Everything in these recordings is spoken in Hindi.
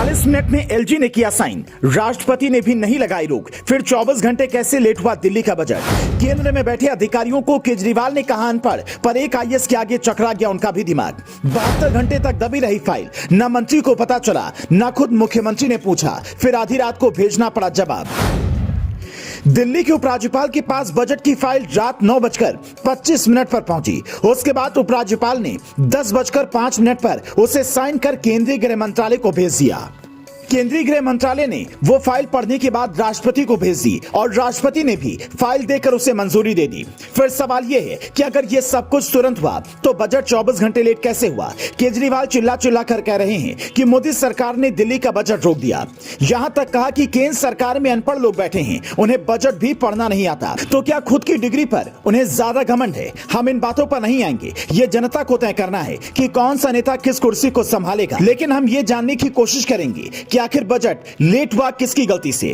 40 मिनट में एलजी ने किया साइन, राष्ट्रपति ने भी नहीं लगाई रोक। फिर 24 घंटे कैसे लेट हुआ दिल्ली का बजट। केंद्र में बैठे अधिकारियों को केजरीवाल ने कहा अनपढ़, पर एक आईएएस के आगे चकरा गया उनका भी दिमाग। 72 घंटे तक दबी रही फाइल, न मंत्री को पता चला, न खुद मुख्यमंत्री ने पूछा, फिर आधी रात को भेजना पड़ा जवाब। दिल्ली के उपराज्यपाल के पास बजट की फाइल रात 9:25 पर पहुंची। उसके बाद उपराज्यपाल ने 10:05 पर उसे साइन कर केंद्रीय गृह मंत्रालय को भेज दिया। केंद्रीय गृह मंत्रालय ने वो फाइल पढ़ने के बाद राष्ट्रपति को भेज दी और राष्ट्रपति ने भी फाइल देकर उसे मंजूरी दे दी। फिर सवाल ये है कि अगर ये सब कुछ तुरंत हुआ तो बजट 24 घंटे लेट कैसे हुआ। केजरीवाल चिल्ला चिल्ला कर कह रहे हैं कि मोदी सरकार ने दिल्ली का बजट रोक दिया। यहां तक कहा कि केंद्र सरकार में अनपढ़ लोग बैठे हैं, उन्हें बजट भी पढ़ना नहीं आता। तो क्या खुद की डिग्री पर उन्हें ज्यादा घमंड है? हम इन बातों पर नहीं आएंगे, ये जनता को तय करना है कि कौन सा नेता किस कुर्सी को संभालेगा। लेकिन हम ये जानने की कोशिश करेंगे कि आखिर बजट लेट हुआ किसकी गलती से।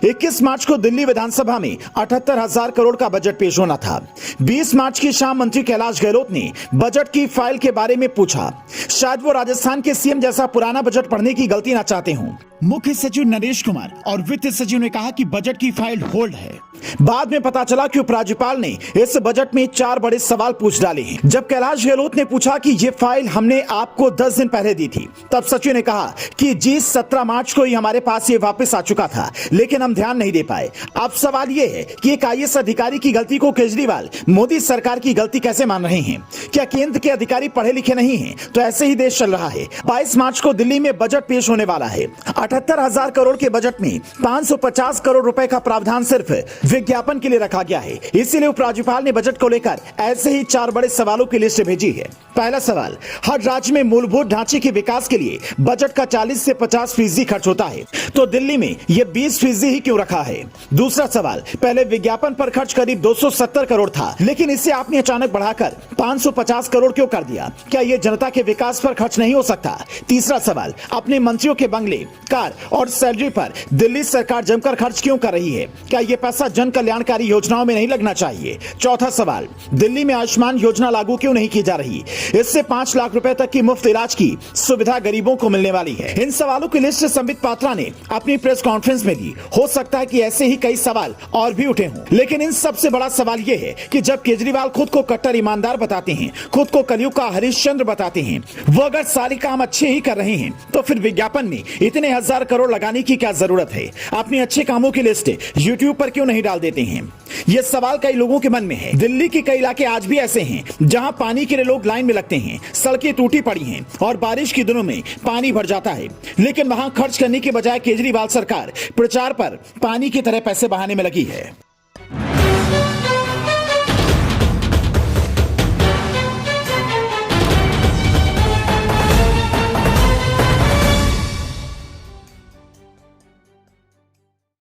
21 मार्च को दिल्ली विधानसभा में 78,000 करोड़ का बजट पेश होना था। 20 मार्च की शाम मंत्री कैलाश गहलोत ने बजट की फाइल के बारे में पूछा। शायद वो राजस्थान के सीएम जैसा पुराना बजट पढ़ने की गलती ना चाहते हों। मुख्य सचिव नरेश कुमार और वित्त सचिव ने कहा कि बजट की फाइल होल्ड है। बाद में पता चला कि उपराज्यपाल ने इस बजट में 4 बड़े सवाल पूछ डाले हैं। जब कैलाश गहलोत ने पूछा कि ये फाइल हमने आपको 10 दिन पहले दी थी, तब सचिव ने कहा कि जी 17 मार्च को ही हमारे पास ये वापस आ चुका था, लेकिन हम ध्यान नहीं दे पाए। अब सवाल ये है कि एक आईएएस अधिकारी की गलती को केजरीवाल मोदी सरकार की गलती कैसे मान रहे हैं? क्या केंद्र के अधिकारी पढ़े लिखे नहीं हैं? तो ऐसे ही देश चल रहा है। 22 मार्च को दिल्ली में बजट पेश होने वाला है। 78,000 करोड़ के बजट में 550 करोड़ रुपए का प्रावधान सिर्फ विज्ञापन के लिए रखा गया है। इसीलिए उपराज्यपाल ने बजट को लेकर ऐसे ही 4 बड़े सवालों की लिस्ट भेजी है। पहला सवाल, हर राज्य में मूलभूत ढांचे के विकास के लिए बजट का 40 से 50% खर्च होता है, तो दिल्ली में यह 20% ही क्यों रखा है? दूसरा सवाल, पहले विज्ञापन पर खर्च करीब 270 करोड़ था, लेकिन इसे आपने अचानक बढ़ाकर 550 करोड़ क्यों कर दिया? क्या यह जनता के विकास पर खर्च नहीं हो सकता? तीसरा सवाल, अपने मंत्रियों के बंगले, कार और सैलरी पर दिल्ली सरकार जमकर खर्च क्यों कर रही है? क्या यह पैसा जन कल्याणकारी योजनाओं में नहीं लगना चाहिए? चौथा सवाल, दिल्ली में आयुष्मान योजना लागू क्यों नहीं की जा रही? इससे 5 लाख रुपए तक की मुफ्त इलाज की सुविधा गरीबों को मिलने वाली है। इन सवालों की लिस्ट संबित पात्रा ने अपनी प्रेस कॉन्फ्रेंस में दी। हो सकता है कि ऐसे ही कई सवाल और भी उठे हों, लेकिन इन सबसे बड़ा सवाल यह है कि जब केजरीवाल खुद को कट्टर ईमानदार बताते हैं, खुद को कलयुग का हरिश्चंद्र बताते हैं, वो अगर सारे काम अच्छे ही कर रहे हैं, तो फिर विज्ञापन में इतने 1000 करोड़ लगाने की क्या जरूरत है? अपने अच्छे कामों की लिस्ट यूट्यूब पर क्यों नहीं डाल देते हैं? यह सवाल कई लोगों के मन में है। दिल्ली के कई इलाके आज भी ऐसे हैं जहां पानी के लिए लोग लाइन में लगते हैं, सड़कें टूटी पड़ी हैं और बारिश के दिनों में पानी भर जाता है, लेकिन वहां खर्च करने के बजाय केजरीवाल सरकार प्रचार पर पानी की तरह पैसे बहाने में लगी है।